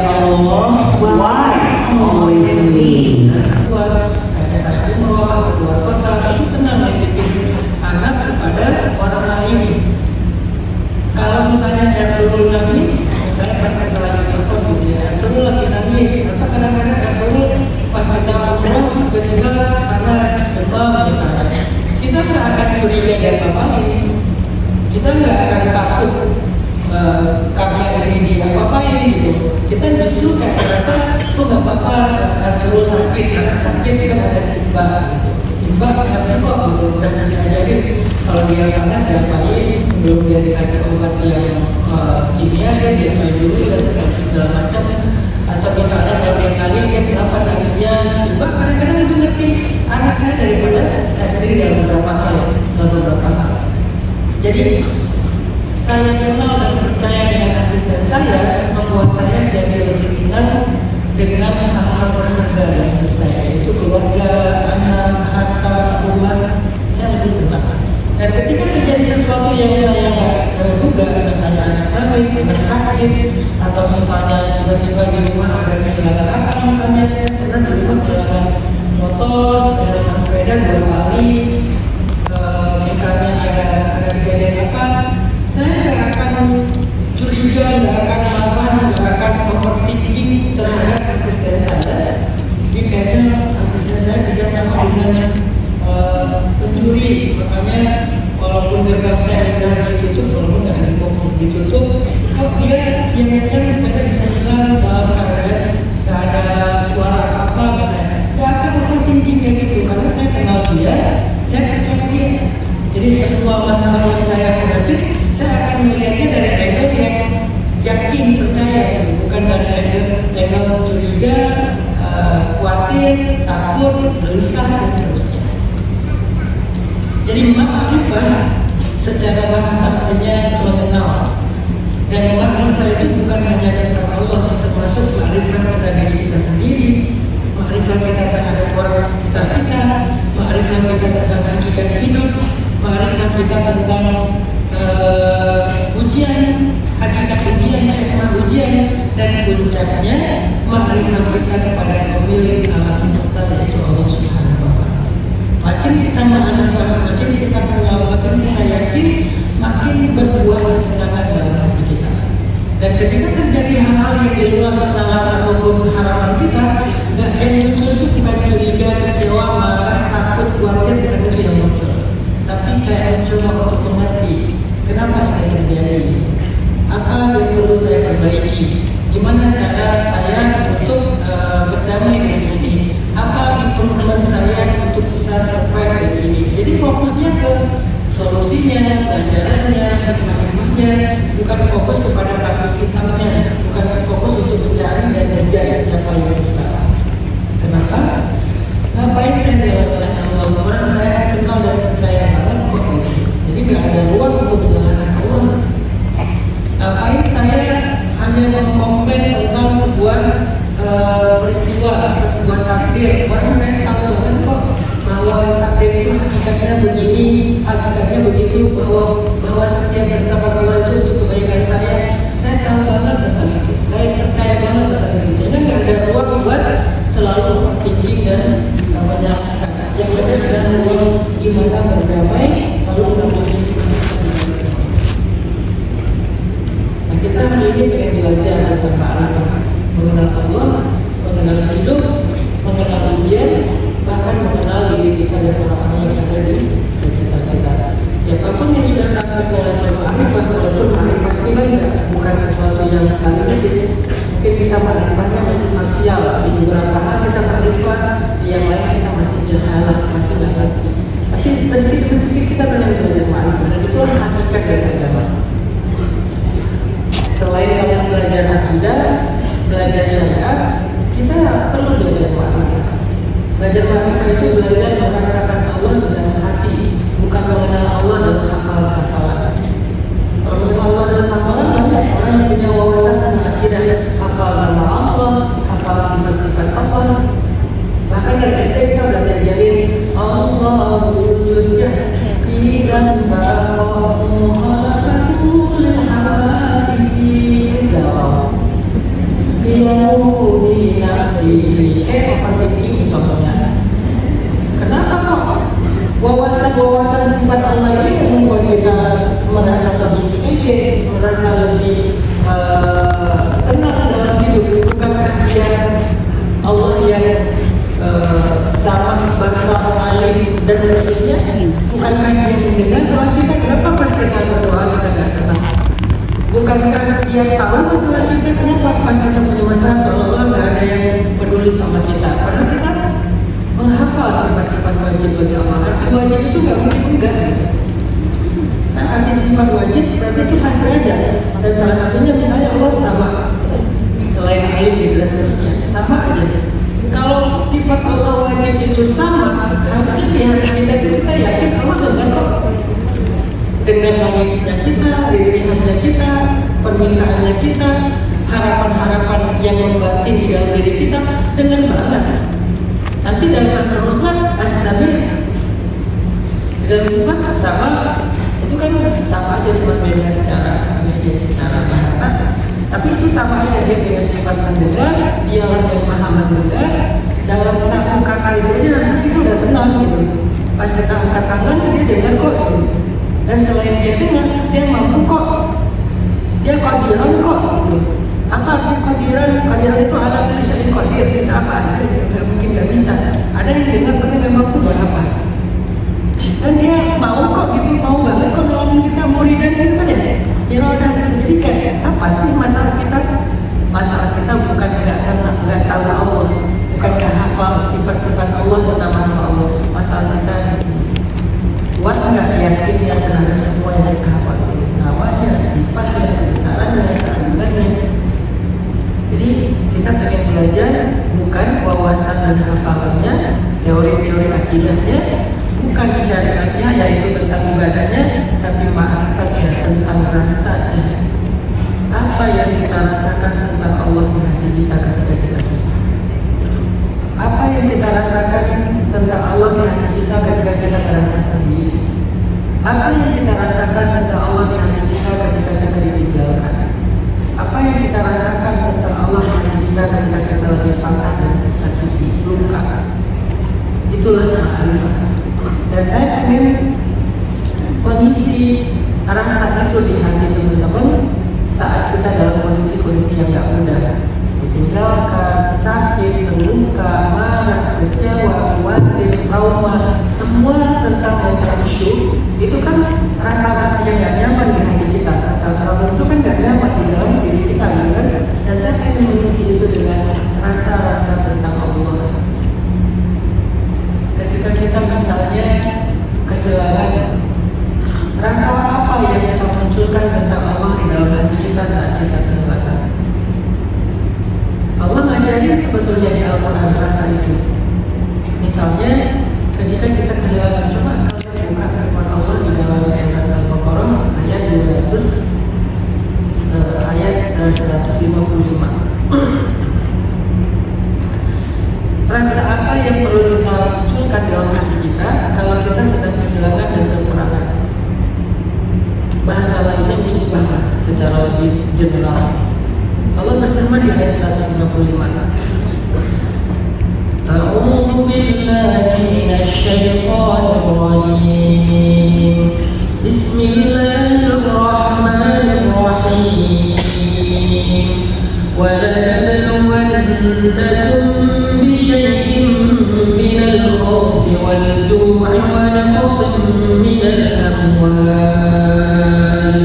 Allah, why always me? Keluar saat umroh, keluar kota, itu tenang nitipin anak kepada orang lain. Kalau misalnya Ertugrul nangis, misalnya pas kita lagi telepon gitu ya, Ertugrul lagi nangis, atau kadang-kadang Ertugrul pas kita umroh tiba-tiba panas, demam misalnya, kita nggak akan curiga dan apa-apain, kita nggak akan takut karena ini dia apa-apain gitu. Kita justru kayak merasa kok nggak apa-apa, Ertugrul sakit, anak sakit kan ada Simba gitu. Simba ngerti kok gitu, udah diajarin kalau dia panas diapain sebelum dia dikasih obat yang kimia dia main dulu dan segala macam. Atau misalnya kalau dia nangis, dia kenapa nangisnya? Simba kadang-kadang lebih ngerti anak saya daripada saya sendiri dalam beberapa hal. Jadi saya kenal dan percaya dengan asisten saya membuat saya jadi lebih tenang dengan hal-hal berharga dalam hidup saya, yaitu keluarga, anak, harta, rumah. Saya lebih tenang. Dan ketika terjadi sesuatu yang saya nggak terduga, misalnya anak nangis, anak sakit, atau misalnya tiba-tiba di rumah ada kehilangan apa, misalnya saya pernah di rumah kehilangan motor, kehilangan sepeda 2 kali, misalnya ada kejadian apa, saya nggak akan curiga, nggak akan marah, nggak akan overthinking terhadap asisten saya. Jadi kayaknya asisten saya kerjasama dengan pencuri, makanya walaupun gerbang saya udah ditutup, walaupun nggak ada box ditutup, kok dia siang-siang sepeda bisa hilang dalam keadaan nggak ada suara apa-apa misalnya. Nggak akan overthinking kayak gitu, karena saya kenal dia, saya percaya dia. Jadi semua masalah yang saya hadapi, saya akan melihatnya dari angle yang yakin, percaya gitu, bukan dari angle curiga, khawatir, takut, gelisah dan seterusnya. Jadi ma'rifah secara bahasa artinya mengenal, dan ma'rifah itu bukan hanya tentang Allah, termasuk ma'rifah kita diri kita sendiri, ma'rifah kita terhadap orang sekitar kita, ma'rifah kita tentang hakikat hidup, ma'rifah kita tentang ujian, hakikat ujian, hikmah ujian, dan puncaknya ma'rifah kita kepada pemilik alam semesta, yaitu Allah Subhanahu wa Ta'ala. Makin kita ma'rifah, makin kita kenal, makin kita yakin, makin berbuah ketenangan dalam hati kita. Dan ketika terjadi hal-hal yang di luar nalar ataupun harapan kita, nggak yang muncul itu bukan curiga, kecewa, marah, takut, khawatir, bukan itu yang muncul. Tapi kayak mencoba untuk mengerti kenapa ini terjadi, apa yang perlu saya perbaiki, gimana cara saya untuk berdamai dengan ini, apa improvement saya untuk bisa survive dengan ini. Jadi fokusnya ke solusinya, pelajarannya, hikmah-hikmahnya, bukan fokus kepada kaki hitamnya, bukan fokus untuk mencari dan menjadi siapa yang bersalah. Kenapa? Ngapain saya jalan-jalan Allah? Orang saya kenal dan percaya banget kok gitu. Jadi nggak ada ruang untuk menjalankan Allah. Ngapain saya hanya mengkomen tentang sebuah peristiwa atau sebuah takdir? Orang saya tahu banget kok bahwa takdir itu hakikatnya begini, hakikatnya begitu, bahwa setiap ketetapan Allah itu untuk kebaikan saya. Saya tahu banget tentang itu. Saya percaya banget tentang itu. Sehingga nggak ada ruang buat terlalu overthinking dan menyalahkan. Yang ada adalah ruang gimana berdamai lalu mengambil hikmah. Nah, kita hari ini pengen belajar tentang ma'rifah, mengenal Allah, mengenal hidup, mengenal ujian, bahkan mengenal diri kita dan orang-orang yang ada di sekitar kita. Siapapun yang sudah sampai ke level ma'rifah, walaupun ma'rifah ini kan bukan sesuatu yang sekaligus. Mungkin kita ma'rifahnya masih parsial, di beberapa hal kita ma'rifah, di yang lain kita masih jahalah, masih nggak ngerti. Tapi sedikit demi sedikit kita banyak belajar ma'rifah, dan itulah hakikat dari agama. Selain kalian belajar akidah, belajar syariat, kita perlu belajar ma'rifah. Belajar ma'rifah itu belajar merasakan Allah dalam hati, bukan mengenal Allah dalam hafalan-hafalan. Kalau mengenal Allah dalam hafalan, banyak orang yang punya wawasan tentang akidah, hafal nama Allah, hafal sifat-sifat Allah. Bahkan dari SD kita udah diajarin Allah wujudnya dan baqa'u khalaqatul hawadisi galau. wawasan sifat Allah ini yang membuat kita merasa lebih pede, merasa lebih tenang dalam hidup. Bukankah dia Allah yang sama, basar, alim dan seterusnya? Bukankah dia mendengar doa kita? Kenapa pas kita berdoa kita nggak tenang? Bukankah dia tahu masalah kita? Kenapa pas kita punya masalah seolah-olah nggak ada yang peduli sama kita? Padahal kita menghafal sifat-sifat wajib bagi Allah. Arti wajib itu nggak mungkin enggak. Nah, arti sifat wajib berarti itu pasti ada. Dan salah satunya misalnya Allah sama, selain alim gitu dan seterusnya, sama aja. Kalau sifat Allah wajib itu sama, harusnya di hati kita itu kita yakin Allah dengar kok. Dengan nangisnya kita, ririhannya kita, permintaannya kita, harapan-harapan yang membatin di dalam diri kita dengan banget. Nanti dalam Asmaul Husna As-Sami' di dalam sifat sama itu kan sama aja, cuma beda secara bahasa, tapi itu sama aja. Dia punya sifat mendengar, dialah yang maha mendengar. Dalam satu kata itu aja harusnya kita udah tenang gitu. Pas kita angkat tangan dia dengar kok gitu. Dan selain dia dengar, dia mampu kok, dia qadiran kok gitu. Apa arti qadiran? Qadiran itu ala kulli syai'in qadir, bisa apa aja gitu. Nggak mungkin nggak bisa. Ada yang dengar tapi nggak mampu buat apa. Dan dia mau kok gitu, mau banget kok nolongin kita, muridan gitu kan ya. Irodah gitu. Jadi kayak apa sih masalah kita? Masalah kita bukan nggak tahu Allah, bukan nggak hafal sifat-sifat Allah dan nama Allah. Masalah kita di sini. Kuat nggak yakin ya terhadap semua yang kita hafal, namanya, sifatnya, kebesarannya, keagungannya. Jadi kita pengen belajar bukan wawasan dan hafalannya, teori-teori akidahnya, bukan syariatnya yaitu tentang ibadahnya, tapi ma'rifatnya tentang rasanya. Apa yang kita rasakan tentang Allah di hati kita ketika kita susah? Apa yang kita rasakan tentang Allah di hati kita ketika kita merasa sendiri? Apa yang kita rasakan tentang Allah di hati kita ketika kita ditinggalkan? Apa yang kita rasakan tentang Allah di hati kita ketika kita lagi patah dan tersakiti, luka? Itulah ma'rifat. Dan saya ingin mengisi rasa itu di hati teman-teman saat kita dalam kondisi-kondisi yang gak mudah, ditinggalkan, sakit, terluka, marah, kecewa, khawatir, trauma, semua tentang mental issue itu kan rasa-rasa yang gak nyaman di hati kita. Trauma itu kan gak nyaman di dalam diri kita, kan? Dan saya ingin mengisi itu dengan rasa-rasa tentang Allah. Ketika kita misalnya kehilangan, rasa apa yang kita munculkan tentang Allah di dalam hati kita saat kita kehilangan? Allah ngajarin sebetulnya di Al-Quran rasa itu. Misalnya ketika kita kehilangan, coba kalian buka firman Allah di dalam surat Al-Baqarah ayat 155. Rasa apa yang perlu kita munculkan dalam hati kita kalau kita sedang kehilangan dan kekurangan? Bahasa lainnya musibah secara lebih general. Allah berfirman di ayat 155. A'udzu billahi minasyaitonir rajim. Bismillahirrahmanirrahim. Wa lanabluwannakum bishay'in minal khawfi wal ju'i wa naqsin minal amwal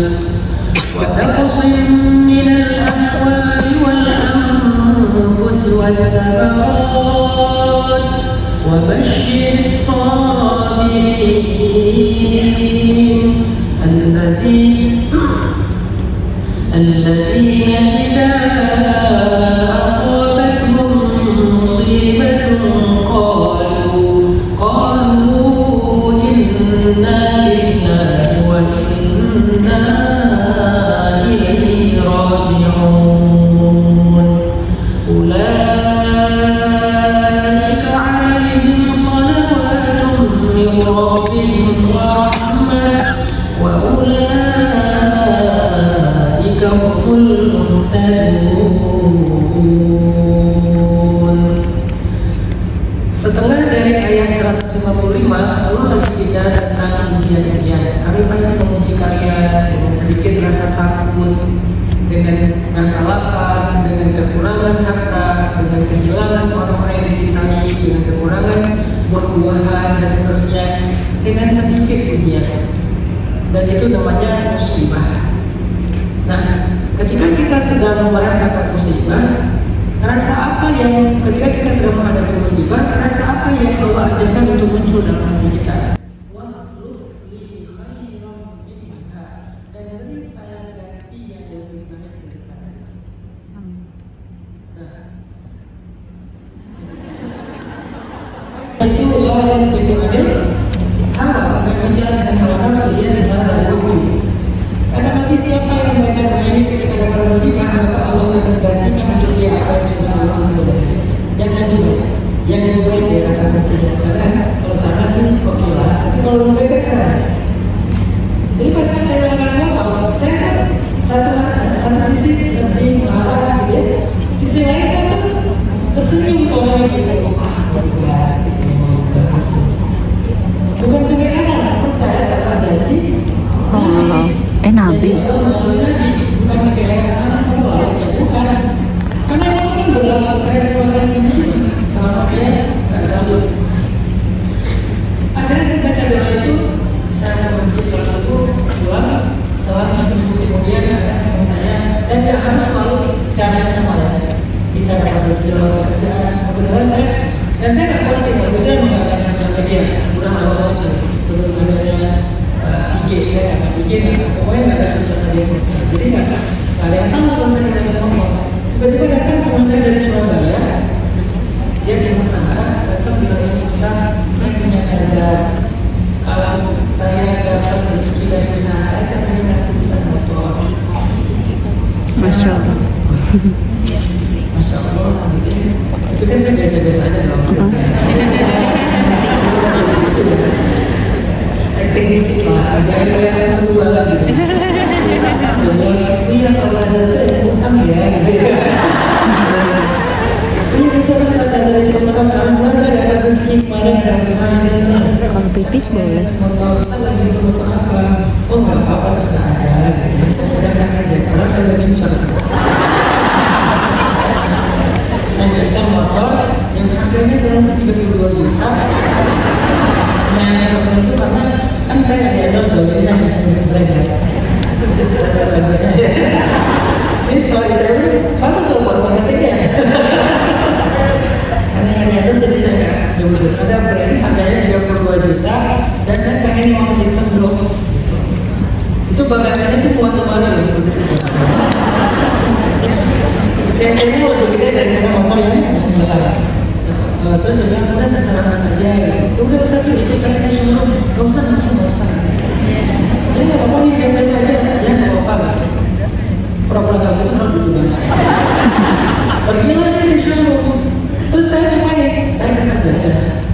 wa naqsin minal amwali wal anfusi wath-thamarat wa basyyiris sabirin الذين إذا أصابتهم مصيبة قالوا إنا لله وإنا إليه راجعون أولئك عليهم صلوات من ربهم ورحمة وأولئك هم المهتدون. Setelah dari ayat 155, Allah lagi bicara tentang ujian-ujian. Kami pasti memuji kalian dengan sedikit rasa takut, dengan rasa lapar, dengan kekurangan harta, dengan kehilangan orang-orang yang dicintai, dengan kekurangan buah-buahan dan seterusnya, dengan sedikit ujian. Dan itu namanya musibah. Nah, ketika kita sedang merasakan musibah, rasa apa yang ketika kita sedang menghadapi musibah, rasa apa yang Allah ajarkan untuk muncul dalam hati kita? Dan beri saya ganti yang lebih baik daripada itu. Itu Allah yang lebih adil. Kalau bukan bicara dengan orang nafsu, dia bicara dengan hukum. Kata Nabi, siapa yang membaca doa ini ketika dapat musibah, maka Allah akan menggantikan untuk dia apa yang sudah Allah lakukan. Jangan dulu, yang lebih baik dia katakan saja. Karena kalau sama sih oke lah, tapi kalau lebih baik kan keren. Jadi pas saya kehilangan motor, saya kan satu sisi sedih, marah gitu ya. Sisi lain saya tuh tersenyum kalau gitu. Bukan pengenalan, percaya sama janji. Nabi. Bukan pengenalan, bukan. Karena mungkin berlaku resikokan di sini. Selama dia nggak selalu. Akhirnya saya baca doa itu, saya ke masjid sholat subuh, pulang, selang seminggu kemudian ada teman saya, dan nggak harus selalu cari sama ya. Bisa dapat rezeki lewat pekerjaan. Kebetulan saya nggak posting waktu itu yang menggunakan sosial media. Udah lama banget sebelum adanya IG, saya nggak IG, pokoknya nggak ada sosial media sama sekali. Jadi nggak ada yang tahu kalau saya tidak ngomong. Tiba-tiba datang teman saya dari Surabaya, dia di usaha, datang bilang ini Ustaz, saya punya nazar. Kalau saya dapat rezeki dari usaha saya pengen ngasih usaha motor. Masya Allah. Masya Allah, tapi kan saya biasa-biasa aja dong. Acting dikit lah, jangan kelihatan berdua lagi. Iya kalau nazar itu utang ya. Iya betul Ustaz, nazar itu utang. Alhamdulillah saya dapat rezeki kemarin ada usahanya. Kalau pipis boleh. Motor, Ustaz lagi itu motor apa? Oh nggak apa-apa terserah aja. Mudah-mudahan aja. Kalau saya udah bincang. Saya bincang motor yang harganya dalam 32 juta. Merek tertentu karena kan saya nggak di-endorse dong, jadi saya bisa brand ya. Saya lagu saya. Ini storytelling, bagus loh buat marketing ya. Karena nggak di-endorse jadi saya nggak jemput. Ada brand harganya 32 juta dan saya pengen yang mau hitam bro. Itu bagasinya tuh buat kemarin. CC-nya lebih gede daripada motor yang belakang. Terus saya bilang, udah terserah mas aja gitu. Udah Ustaz tuh ikut saya ke showroom. Gak usah. Jadi gak apa-apa nih, saya aja. Ya gak apa-apa. Pura-pura gak gitu, kan begitu banyak. Pergilah dia ke showroom. Terus saya ngapain? Saya ke sajadah.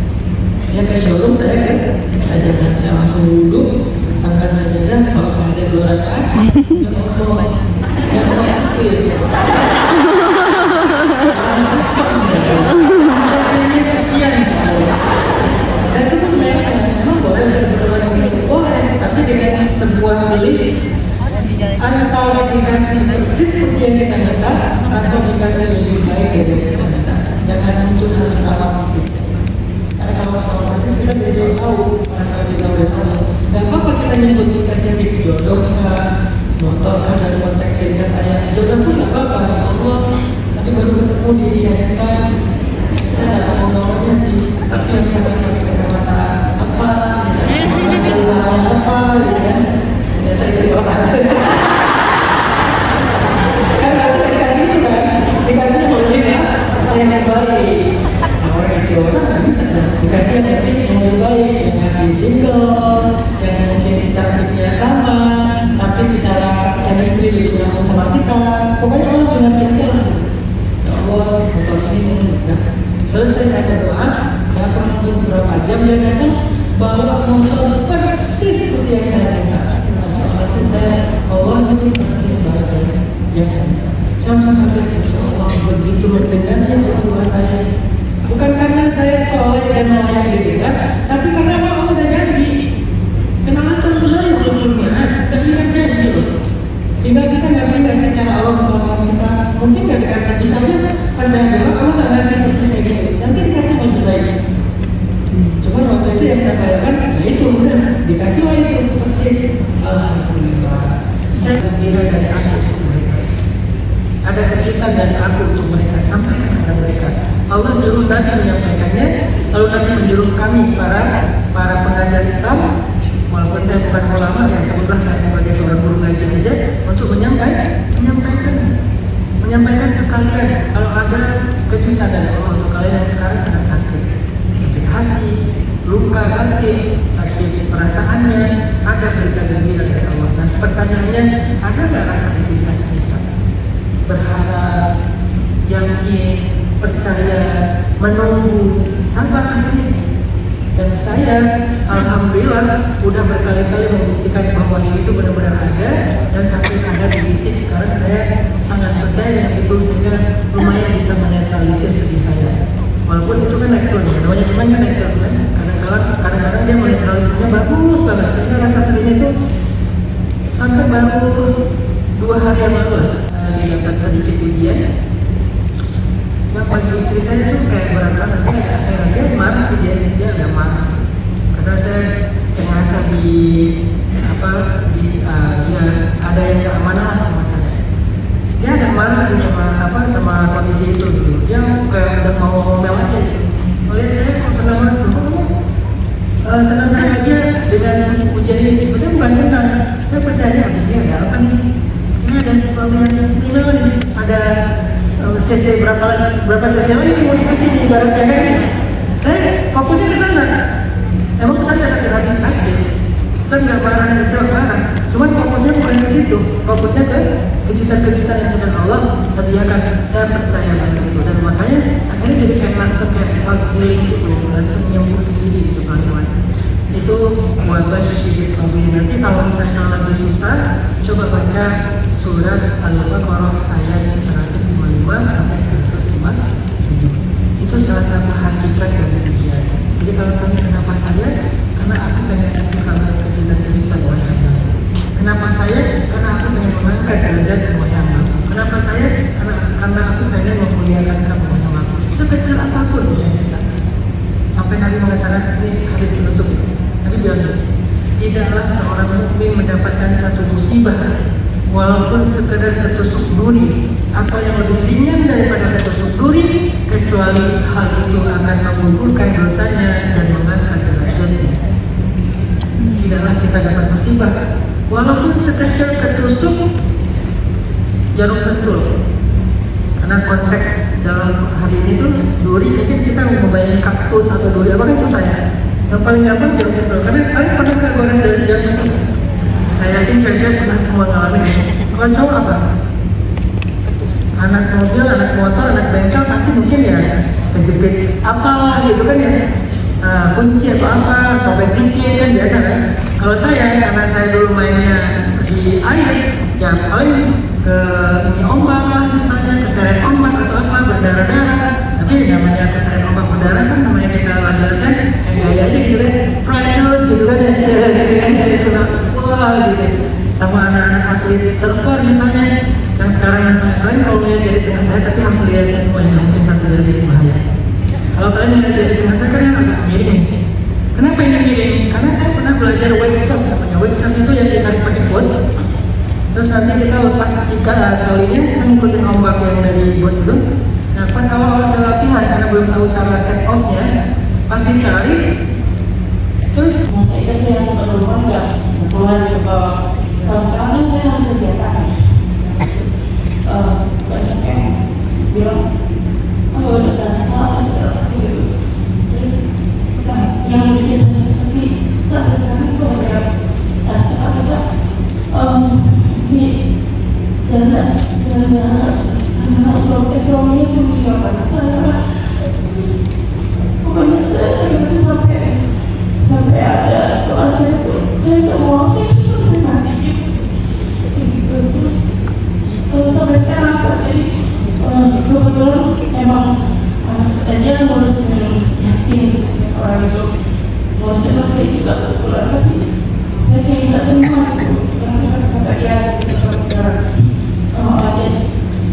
Ya ke showroom, saya ke sajadah. Saya langsung duduk, angkat sajadah, sok aja 2 rakaat. Ya Allah, ya Allah, sesinya sekian saya sebut memang boleh saya berdoa itu boleh, tapi dengan sebuah belief antara dikasih persis seperti yang kita minta atau dikasih lebih baik dari yang kita minta. Jangan untuk harus sama persis, karena kalau sama persis kita jadi so tahu merasa kita udah tahu. Gak apa-apa kita nyebut spesifik jodoh motor dalam konteks cerita saya jodoh pun gak apa-apa. Ya Allah, tadi baru ketemu di Syarikat, saya nggak tahu namanya sih, tapi yang pakai kacamata apa, misalnya warnanya apa, gitu kan? Ternyata istri orang. Kan nanti dikasih itu kan, dikasih mungkin ya, yang baik. Nah, orang istri orang nggak bisa dikasih yang lebih baik, yang masih single, yang mungkin cantiknya sama, tapi secara chemistry lebih nyambung sama kita. Pokoknya Allah mengerti aja lah. Ya Allah, motor ini mudah. Selesai saya berdoa, gak pernah beberapa jam dia datang bawa motor persis seperti yang saya minta. Masya Allah itu Allah itu persis banget yang saya minta. Saya langsung kaget, Masya Allah begitu mendengarnya Allah saya. Bukan karena saya soleh dan melayang gitu kan. Tapi karena Allah udah janji, kenalan tuh mulai belum tapi kan janji loh. Tinggal kita ngerti nggak secara Allah menolong kita, mungkin nggak dikasih, bisa aja pas saya doa Allah nggak ngasih persis saya gitu, nanti dikasih lebih baik. Cuma waktu itu yang saya bayangkan, ya itu udah dikasih lah itu persis. Alhamdulillah. Saya gembira dari aku untuk mereka. Ada kejutan dari aku untuk mereka, sampaikan kepada mereka. Allah menyuruh Nabi menyampaikannya, lalu Nabi menyuruh kami para pengajar Islam, walaupun saya bukan ulama, ya sebutlah saya sebagai seorang guru ngaji aja, untuk menyampaikan ke kalian kalau ada kejutan dari Allah untuk kalian yang sekarang sedang sakit hati, luka hati, sakit perasaannya, ada berita gembira dari Allah. Nah, pertanyaannya, ada nggak rasa itu di hati kita? Berharap, yakin, percaya, menunggu, sabar akhirnya. Dan saya, alhamdulillah, udah berkali-kali membuktikan bahwa itu benar-benar ada, dan sampai ada di titik sekarang saya sangat percaya dengan itu, sehingga lumayan bisa menetralisir sedih saya. Walaupun itu kan naik turun, namanya iman kan naik turun kan. Kadang-kadang dia menetralisirnya bagus banget, sehingga rasa sedihnya itu sampai baru 2 hari yang lalu saya dapat sedikit ujian. Yang bagi istri saya itu kayak berat banget, dia marah sih, dia agak marah karena saya kayak ngerasa ya ada yang gak amanah sama saya. Dia agak marah sih sama kondisi itu gitu. Dia kayak udah mau ngomel aja gitu. Melihat saya kok tenang aja dengan ujian ini. Sebetulnya bukan tenang, saya percaya habis ini ada apa nih? Ini ada sesuatu yang istimewa nih. Ada CC berapa CC lagi mau dikasih nih ibaratnya kan? Saya fokusnya ke sana. Emang saya sakit hati sakit. Saya nggak marah dan kecewa marah. Cuman fokusnya bukan ke situ. Fokusnya ke kejutan-kejutan yang sedang Allah sediakan. Saya percaya banget itu, dan makanya akhirnya jadi kayak langsung kayak self healing gitu, langsung nyembuh sendiri gitu teman-teman. Itu buat basyir sabirin. Nanti kalau misalnya lagi susah, coba baca surat Al-Baqarah ayat 155 sampai 157. Itu salah satu hakikat dari ujian. Jadi kalau tanya kenapa saya, karena aku pengen kasih kamu kejutan-kejutan wahana. Kenapa saya? Karena aku pengen mengangkat derajat wahana. Kenapa saya? Karena aku pengen memuliakan kamu wahana. Sekecil apapun ujian kita. Sampai Nabi mengatakan, ini hadis penutup ya. Nabi bilang, tidaklah seorang mukmin mendapatkan satu musibah walaupun sekedar ketusuk duri atau yang lebih ringan daripada ketusuk duri, kecuali hal itu akan menggugurkan dosanya dan mengangkat derajatnya. Tidaklah kita dapat musibah walaupun sekecil ketusuk jarum pentul. Karena konteks dalam hari ini tuh duri, mungkin kita mau bayangin kaktus atau duri apa kan susah ya. Yang paling gampang jarum pentul. Karena kalian pernah nggak gores dari jarum pentul? Saya yakin cewek-cewek pernah semua ngalamin. Kalau cowok apa? Anak mobil, anak motor, anak bengkel pasti mungkin ya kejepit apalah gitu kan ya. Kunci atau apa, sobek dikit kan biasa kan. Kalau saya, karena saya dulu mainnya di air, ya paling ke ini ombak lah misalnya, keseret ombak atau apa, berdarah-darah. Tapi namanya keseret ombak berdarah kan namanya kita lanjutkan kayak gaya aja gitu kan, pride gitu kan ya, gitu kan kayak gitu gitu. Sama anak-anak atlet surfer misalnya, yang sekarang saya kalian kalau lihat dari tengah saya, tapi harus lihatnya semuanya, mungkin satu dari bahaya. Kalau kalian lihat dari tengah saya kan agak miring nih. Kenapa ini miring? Karena saya pernah belajar wake surf namanya. Wake surf itu yang ditarik pakai boat. Terus nanti kita lepas talinya, kita ngikutin ombak yang dari boat itu. Nah pas awal-awal saya latihan karena belum tahu cara take off-nya, pas ditarik, terus masa itu saya berubah nggak keluar ke bawah. Kalau sekarang saya harus kegiatan. Banyak yang bilang, oh udah kenapa sekarang gitu. Terus yang bikin saya seperti sampai sekarang kok ada apa? Ini jangan anak suaminya pun juga pada saya. Pokoknya saya seperti sampai ada doa saya tuh, saya nggak mau sampai mati gitu. Terus sampai sekarang jadi kebetulan emang anak saya ngurus yatim.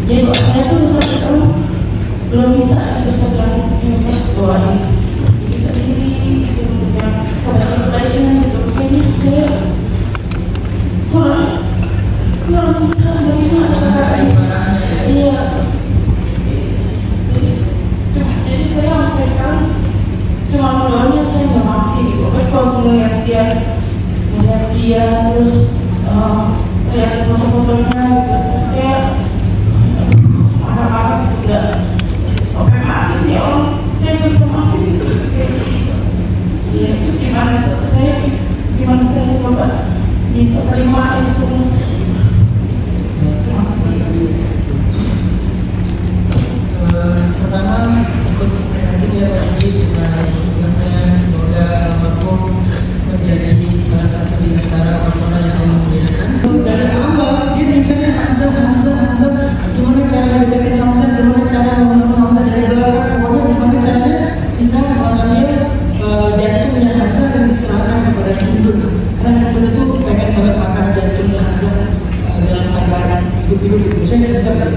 Jadi kalau saya tuh misalnya belum bisa bilang doain bisa sendiri gitu yang pada kebaikan gitu kayaknya saya kurang bisa bagaimana iya jadi saya sampai sekarang cuma berdoanya saya nggak maafin gitu tapi kalau melihat dia terus lihat foto-fotonya gitu kayak marah-marah gitu enggak sampai mati dia orang saya bisa maafin itu ya itu gimana saya coba bisa terima ini semua. Pertama ikut prihatin ya Pak Haji dengan muslimnya, semoga almarhum menjadi salah satu di antara orang yang Allah muliakan. Dari awal dia bicara Hamzah, gimana cara deketin Hamzah, gimana cara membunuh Hamzah dari belakang, pokoknya gimana caranya bisa mengambil jantungnya Hamzah dan diserahkan kepada Hindun. Karena Hindun itu pengen banget makan jantungnya Hamzah dalam keadaan hidup-hidup itu. Saya sedang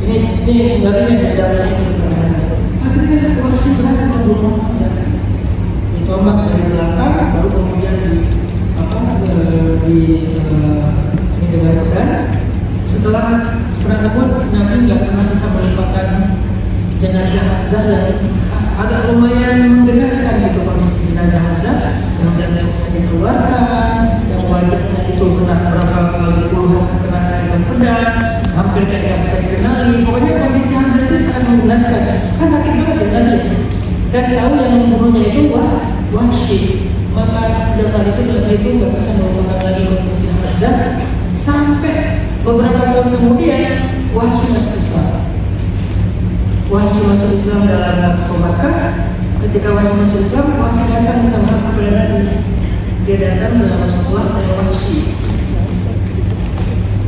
ini ngerinya darahnya kepada Hamzah. Akhirnya Wahsy berhasil membunuh Hamzah. Ditombak dari belakang, baru kemudian ini dengan pedang. Setelah perang Nabi nggak pernah bisa melupakan jenazah Hamzah yang agak lumayan menggenaskan gitu kondisi jenazah Hamzah yang jantungnya dikeluarkan, yang wajahnya itu kena berapa kali puluhan kena sabetan pedang, hampir kayak nggak bisa dikenali. Pokoknya kondisi Hamzah itu sangat menggenaskan, kan sakit banget ya Nabi. Dan tahu yang membunuhnya itu Wahsy. Maka sejak saat itu Nabi itu nggak bisa melupakan lagi kondisi Hamzah sampai beberapa tahun kemudian Wahsy masuk Islam. Wahsy masuk Islam dalam Fathu Makkah. Ketika Wahsy masuk Islam, Wahsy datang minta maaf kepada Nabi. Dia datang ke Rasulullah, saya Wahsy.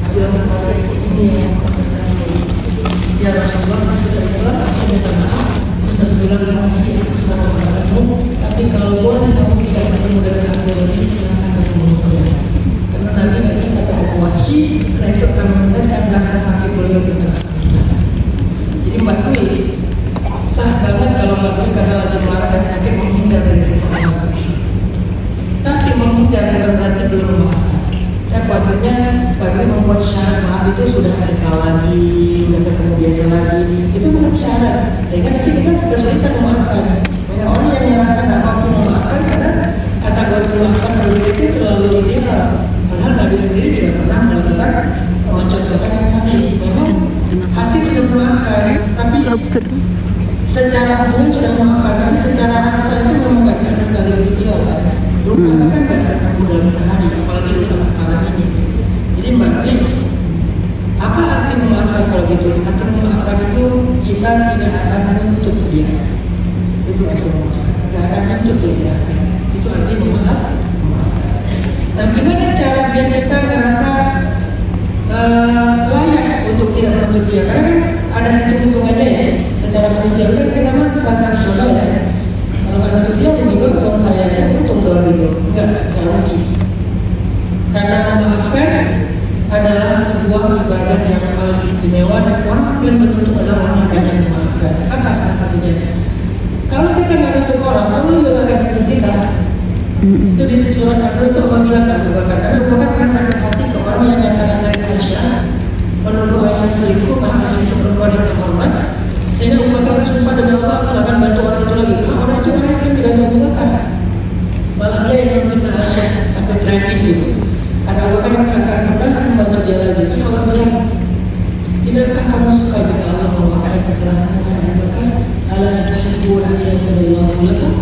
Nabi langsung kata, ini yang bukan terjadi. Ya Rasulullah, saya sudah Islam, saya minta maaf. Terus Nabi bilang, Wahsy, aku sudah memaafkanmu. Tapi kalau boleh kamu tidak bertemu dengan aku lagi, silakan kamu memulai. Karena Nabi nggak bisa ketemu Wahsy, karena itu akan meningkatkan rasa sakit beliau tentang Jadi Mbak Dwi sah banget kalau Mbak Dwi karena lagi marah dan sakit menghindar dari seseorang. Tapi menghindar bukan berarti belum memaafkan. Saya khawatirnya Mbak Dwi membuat syarat maaf itu sudah menikah lagi, sudah ketemu biasa lagi. Itu bukan syarat. Sehingga nanti kita kesulitan memaafkan. Banyak orang yang merasa nggak mampu memaafkan karena kata memaafkan dulu itu terlalu ideal. Padahal Nabi sendiri juga pernah melakukan mencontohkan yang tadi. Memang hati sudah memaafkan, tapi secara hubungan sudah memaafkan, tapi secara rasa itu memang nggak bisa sekaligus iya kan. Luka kan nggak akan sembuh dalam sehari, apalagi luka sekarang ini. Jadi Mbak Dwi, apa arti memaafkan kalau gitu? Arti memaafkan itu kita tidak akan menuntut dia. Itu arti memaafkan. Nggak akan menuntut dia. Itu arti memaafkan. Nah, gimana cara biar kita ngerasa layak untuk tidak menuntut dia? Karena kan ada hitung-hitungannya ya. Secara manusia kan kita mah transaksional ya. Kalau nggak nuntut dia, lebih bagus saya ya untung doang gitu. Nggak rugi. Karena memaafkan adalah sebuah ibadah yang paling istimewa dan orang yang beruntung adalah orang yang banyak memaafkan. Apa salah satunya? Kalau kita nggak nuntut orang, Allah juga nggak akan nuntut kita. Itu di surat An-Nur itu Allah bilang Abu Bakar. Karena Abu Bakar pernah sakit hati ke orang yang nyata-nyatain Aisyah, menuduh Aisyah selingkuh, karena Aisyah itu perempuan yang terhormat. Sehingga Abu Bakar bersumpah demi Allah aku tidak akan bantu orang itu lagi. Karena orang itu kan Aisyah tidak Abu Bakar. Malah dia yang memfitnah Aisyah sampai trending gitu. Kata Abu Bakar nggak akan pernah membantu dia lagi. Terus Allah bilang, tidakkah kamu suka jika Allah memaafkan kesalahanmu Abu Bakar? Ala tuhibbuna an yaghfirallahu lakum?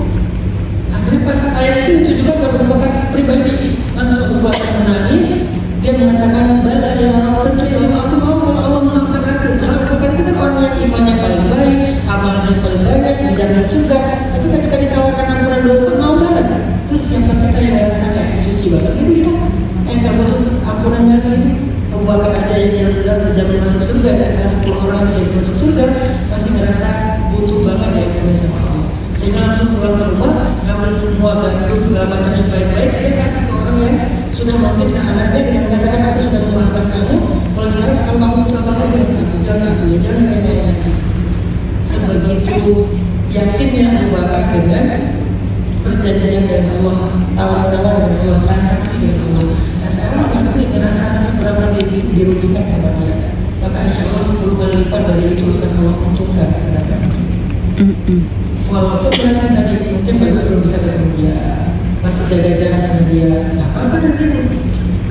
Akhirnya pas ayat itu juga Abu Bakar pribadi langsung Abu Bakar menangis. Dia mengatakan, bala ya Allah, tentu ya Allah, aku mau kalau Allah memaafkan aku. Karena Abu Bakar itu kan orang yang imannya paling baik, amalnya paling banyak, dijamin surga. Tapi ketika ditawarkan ampunan dosa mau banget. Terus siapa kita yang rasanya suci banget gitu gitu. Nggak butuh ampunannya gitu. Abu Bakar aja yang jelas-jelas terjamin masuk surga, dan antara 10 orang yang terjamin masuk surga masih ngerasa butuh banget ya kepada sama Allah. Sehingga langsung pulang ke rumah, ngambil semua gandum segala macam yang baik-baik, dia kasih ke orang yang sudah memfitnah anaknya dengan mengatakan aku sudah memaafkan kamu. Kalau sekarang kalau kamu butuh apa-apa, dia nggak Abu yakinnya Abu Bakar dengan perjanjian dengan Allah, tawar-tawar dengan Allah, transaksi dengan Allah. Nah sekarang aku yang ngerasa seberapa dirugikan sama dia, maka insya Allah 10 kali lipat dari itu akan Allah untungkan kepada kamu. Walaupun mereka tadi mungkin belum bisa ketemu dia, masih jaga jarak dengan dia, nggak apa-apa dan itu.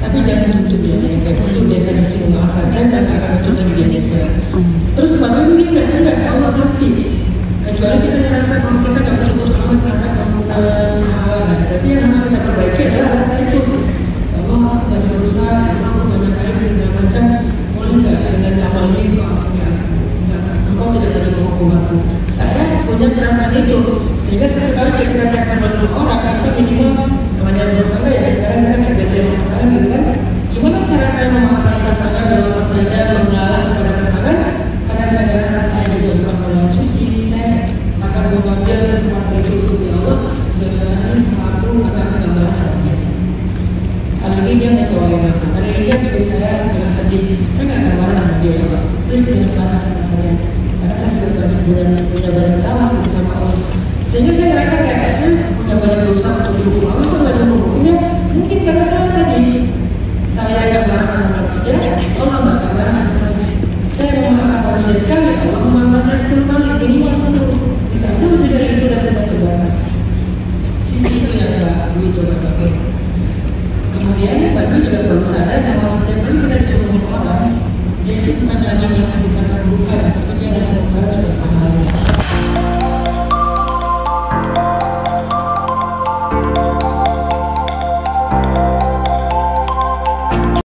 Tapi jangan tuntut dia, untuk definisi memaafkan. Saya nggak akan tuntut lagi dia saya. Terus bagaimana begini enggak Allah ngerti. Kecuali kita ngerasa kalau kita nggak betul-betul amat terhadap pahala, berarti yang harus kita perbaiki adalah rasa itu. Allah banyak dosa, Allah banyak aib dan segala macam. Boleh nggak dengan amal ini kau ampuni aku? Engkau tidak tadi menghukum aku. Saya punya perasaan itu, sehingga sesekali ketika saya sama orang itu minimal namanya bertangga ya, kadang-kadang kan ada yang masalah gitu kan. Gimana cara saya memaafkan pasangan dalam berdaya mengalah kepada pasangan? Karena saya rasa saya juga bukan orang yang suci, saya akan mengambil kesempatan itu untuk ya Allah, jangan marah sama aku karena aku nggak marah sama dia. Kali ini dia ngecewain aku, kali ini dia bikin saya agak sedih. Saya nggak marah sama dia ya Allah, please jangan marah sama saya. Karena saya juga punya banyak salah gitu sama Allah. Sehingga saya ngerasa kayak saya punya banyak dosa untuk dihukum Allah, itu nggak ada hukumnya. Mungkin karena saya tadi saya nggak marah sama manusia, Allah nggak marah sama saya. Saya memaafkan manusia sekali, Allah memaafkan saya 10 kali.